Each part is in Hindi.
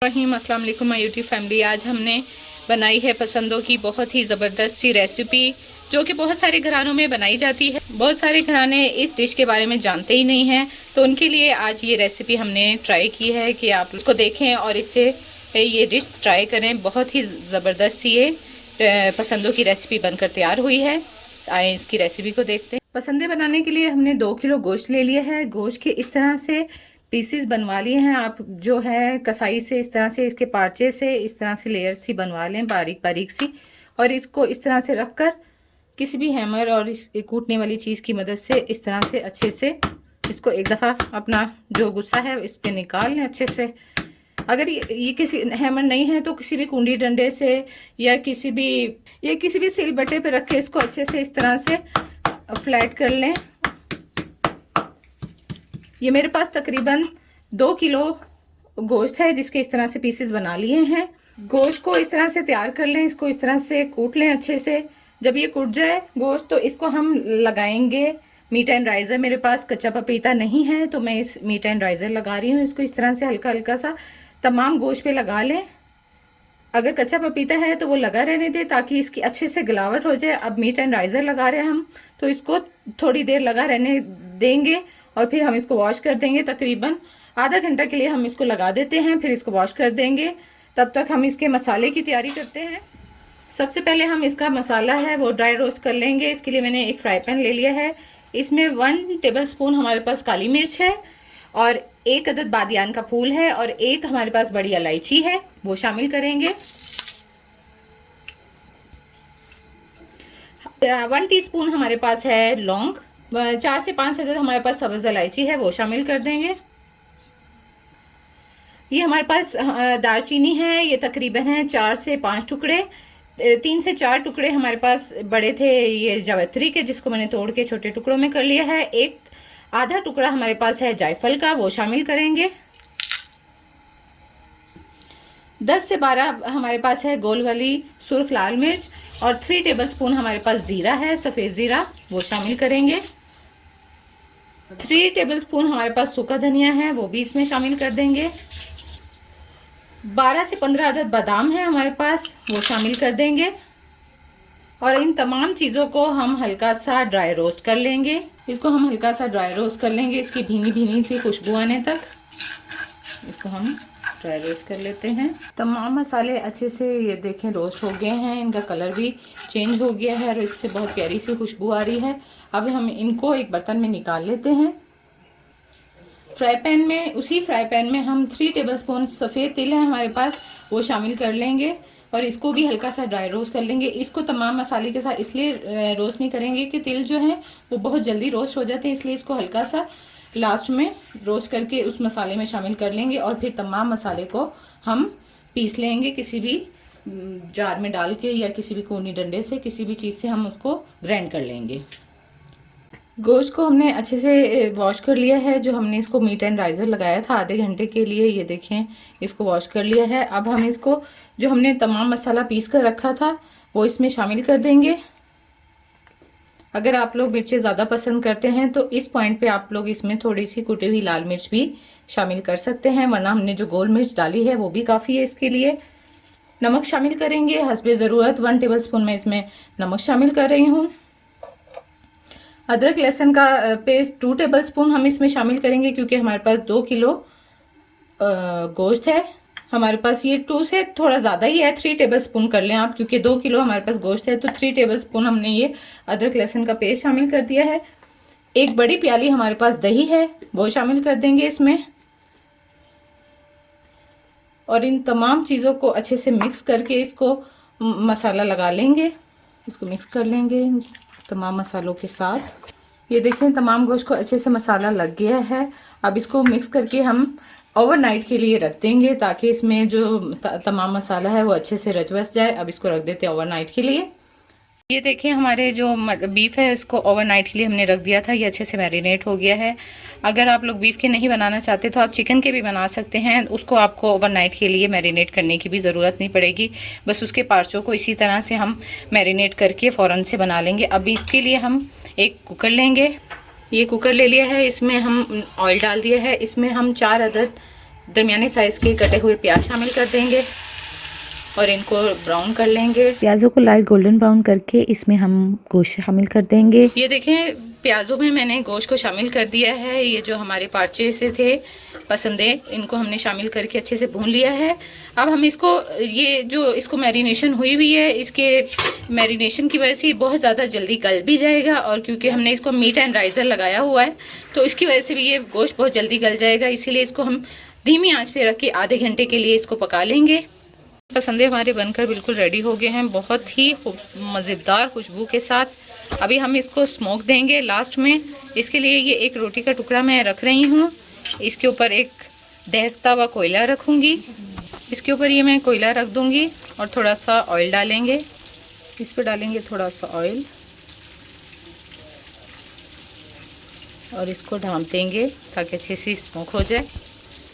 अस्सलाम वालेकुम माय यूट्यूब फैमिली। आज हमने बनाई है पसंदों की बहुत ही ज़बरदस्त सी रेसिपी जो कि बहुत सारे घरानों में बनाई जाती है। बहुत सारे घराने इस डिश के बारे में जानते ही नहीं हैं, तो उनके लिए आज ये रेसिपी हमने ट्राई की है कि आप उसको देखें और इससे ये डिश ट्राई करें। बहुत ही ज़बरदस्त सी ये पसंदों की रेसिपी बनकर तैयार हुई है। आए इसकी रेसिपी को देखते हैं। पसंदे बनाने के लिए हमने 2 किलो गोश्त ले लिया है। गोश्त के इस तरह से पीसेस बनवा लिए हैं। आप जो है कसाई से इस तरह से इसके पार्चे से इस तरह से लेयर सी बनवा लें, बारीक बारीक सी, और इसको इस तरह से रख कर किसी भी हैमर और इस कूटने वाली चीज़ की मदद से इस तरह से अच्छे से इसको एक दफ़ा अपना जो गुस्सा है इस पर निकाल लें अच्छे से। अगर ये किसी हैमर नहीं है तो किसी भी कुंडी डंडे से या किसी भी सिल बट्टे पे रख के इसको अच्छे से इस तरह से फ्लैट कर लें। ये मेरे पास तकरीबन 2 किलो गोश्त है जिसके इस तरह से पीसेस बना लिए हैं। गोश्त को इस तरह से तैयार कर लें, इसको इस तरह से कूट लें अच्छे से। जब ये कूट जाए गोश्त तो इसको हम लगाएंगे मीट एंड राइज़र। मेरे पास कच्चा पपीता नहीं है तो मैं इस मीट एंड राइज़र लगा रही हूँ। इसको इस तरह से हल्का हल्का सा तमाम गोश्त पे लगा लें। अगर कच्चा पपीता है तो वो लगा रहने दें ताकि इसकी अच्छे से गलावट हो जाए। अब मीट एंड राइज़र लगा रहे हैं हम, तो इसको थोड़ी देर लगा रहने देंगे और फिर हम इसको वॉश कर देंगे। तकरीबन आधा घंटा के लिए हम इसको लगा देते हैं, फिर इसको वॉश कर देंगे। तब तक हम इसके मसाले की तैयारी करते हैं। सबसे पहले हम इसका मसाला है वो ड्राई रोस्ट कर लेंगे। इसके लिए मैंने एक फ्राई पैन ले लिया है। इसमें 1 टेबलस्पून हमारे पास काली मिर्च है और 1 अदद बादियान का फूल है और 1 हमारे पास बड़ी इलायची है, वो शामिल करेंगे। 1 टीस्पून हमारे पास है लौंग, 4 से 5 अदद हमारे पास सब्ज़ इलायची है, वो शामिल कर देंगे। ये हमारे पास दालचीनी है, ये तकरीबन है 4 से 5 टुकड़े। 3 से 4 टुकड़े हमारे पास बड़े थे ये जावित्री के, जिसको मैंने तोड़ के छोटे टुकड़ों में कर लिया है। एक आधा टुकड़ा हमारे पास है जायफल का, वो शामिल करेंगे। 10 से 12 हमारे पास है गोल वाली सुर्ख लाल मिर्च और 3 टेबलस्पून हमारे पास ज़ीरा है, सफ़ेद ज़ीरा, वो शामिल करेंगे। 3 टेबलस्पून हमारे पास सूखा धनिया है, वो भी इसमें शामिल कर देंगे। 12 से 15 अदद बादाम है हमारे पास, वो शामिल कर देंगे। और इन तमाम चीज़ों को हम हल्का सा ड्राई रोस्ट कर लेंगे। इसको हम हल्का सा ड्राई रोस्ट कर लेंगे, इसकी भीनी भीनी सी खुशबू आने तक इसको हम ड्राई रोस्ट कर लेते हैं। तमाम मसाले अच्छे से ये देखें रोस्ट हो गए हैं, इनका कलर भी चेंज हो गया है और इससे बहुत प्यारी सी खुशबू आ रही है। अब हम इनको एक बर्तन में निकाल लेते हैं। उसी फ्राई पैन में हम 3 टेबलस्पून सफ़ेद तिल है हमारे पास, वो शामिल कर लेंगे और इसको भी हल्का सा ड्राई रोस्ट कर लेंगे। इसको तमाम मसाले के साथ इसलिए रोस्ट नहीं करेंगे कि तिल जो है वो बहुत जल्दी रोस्ट हो जाते हैं, इसलिए इसको हल्का सा लास्ट में रोस्ट करके उस मसाले में शामिल कर लेंगे और फिर तमाम मसाले को हम पीस लेंगे किसी भी जार में डाल के या किसी भी कोनी डंडे से, किसी भी चीज़ से हम उसको ग्राइंड कर लेंगे। गोश्त को हमने अच्छे से वॉश कर लिया है। जो हमने इसको मीट एंड राइज़र लगाया था आधे घंटे के लिए, ये देखें इसको वॉश कर लिया है। अब हम इसको जो हमने तमाम मसाला पीस कर रखा था वो इसमें शामिल कर देंगे। अगर आप लोग मिर्चें ज़्यादा पसंद करते हैं तो इस पॉइंट पे आप लोग इसमें थोड़ी सी कुटी हुई लाल मिर्च भी शामिल कर सकते हैं, वरना हमने जो गोल मिर्च डाली है वो भी काफ़ी है इसके लिए। नमक शामिल करेंगे हस्बे ज़रूरत, 1 टेबलस्पून मैं इसमें नमक शामिल कर रही हूँ। अदरक लहसुन का पेस्ट 2 टेबलस्पून हम इसमें शामिल करेंगे क्योंकि हमारे पास 2 किलो गोश्त है। हमारे पास ये 2 से थोड़ा ज़्यादा ही है, 3 टेबलस्पून कर लें आप, क्योंकि 2 किलो हमारे पास गोश्त है तो 3 टेबलस्पून हमने ये अदरक लहसुन का पेस्ट शामिल कर दिया है। एक बड़ी प्याली हमारे पास दही है, वो शामिल कर देंगे इसमें और इन तमाम चीज़ों को अच्छे से मिक्स करके इसको मसाला लगा लेंगे। इसको मिक्स कर लेंगे तमाम मसालों के साथ। ये देखें तमाम गोश्त को अच्छे से मसाला लग गया है। अब इसको मिक्स करके हम ओवरनाइट के लिए रख देंगे ताकि इसमें जो तमाम मसाला है वो अच्छे से रच बस जाए। अब इसको रख देते हैं ओवरनाइट के लिए। ये देखें हमारे जो बीफ है इसको ओवरनाइट के लिए हमने रख दिया था, ये अच्छे से मैरिनेट हो गया है। अगर आप लोग बीफ के नहीं बनाना चाहते तो आप चिकन के भी बना सकते हैं, उसको आपको ओवरनाइट के लिए मैरिनेट करने की भी ज़रूरत नहीं पड़ेगी, बस उसके पार्ट्सों को इसी तरह से हम मैरिनेट करके फ़ौरन से बना लेंगे। अब इसके लिए हम एक कुकर लेंगे, ये कुकर ले लिया है, इसमें हम ऑयल डाल दिया है, इसमें हम 4 अदद दरमियाने साइज़ के कटे हुए प्याज शामिल कर देंगे और इनको ब्राउन कर लेंगे। प्याज़ों को लाइट गोल्डन ब्राउन करके इसमें हम गोश्त शामिल कर देंगे। ये देखें प्याज़ों में मैंने गोश्त को शामिल कर दिया है। ये जो हमारे पार्चे से थे पसंदे, इनको हमने शामिल करके अच्छे से भून लिया है। अब हम इसको, ये जो इसको मैरिनेशन हुई हुई है, इसके मैरिनेशन की वजह से बहुत ज़्यादा जल्दी गल भी जाएगा, और क्योंकि हमने इसको मीट एंड राइज़र लगाया हुआ है तो इसकी वजह से भी ये गोश्त बहुत जल्दी गल जाएगा। इसीलिए इसको हम धीमी आंच पे रख के आधे घंटे के लिए इसको पका लेंगे। पसंदे हमारे बनकर बिल्कुल रेडी हो गए हैं, बहुत ही मज़ेदार खुशबू के साथ। अभी हम इसको स्मोक देंगे लास्ट में। इसके लिए ये एक रोटी का टुकड़ा मैं रख रही हूँ, इसके ऊपर एक दहकता हुआ कोयला रखूँगी। इसके ऊपर ये मैं कोयला रख दूँगी और थोड़ा सा ऑयल डालेंगे। इस पर डालेंगे थोड़ा सा ऑयल और इसको ढाँप देंगे ताकि अच्छे से स्मोक हो जाए।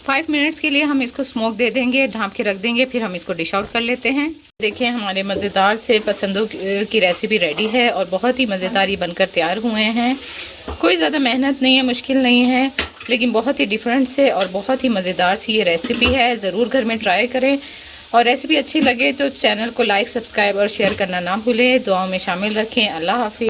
5 मिनट्स के लिए हम इसको स्मोक दे देंगे, ढाँप के रख देंगे, फिर हम इसको डिश आउट कर लेते हैं। देखिए हमारे मज़ेदार से पसंदों की रेसिपी रेडी है और बहुत ही मज़ेदार ये बनकर तैयार हुए हैं। कोई ज़्यादा मेहनत नहीं है, मुश्किल नहीं है, लेकिन बहुत ही डिफरेंट से और बहुत ही मज़ेदार सी ये रेसिपी है। ज़रूर घर में ट्राई करें, और रेसिपी अच्छी लगे तो चैनल को लाइक, सब्सक्राइब और शेयर करना ना भूलें। दुआओं में शामिल रखें। अल्लाह हाफिज़।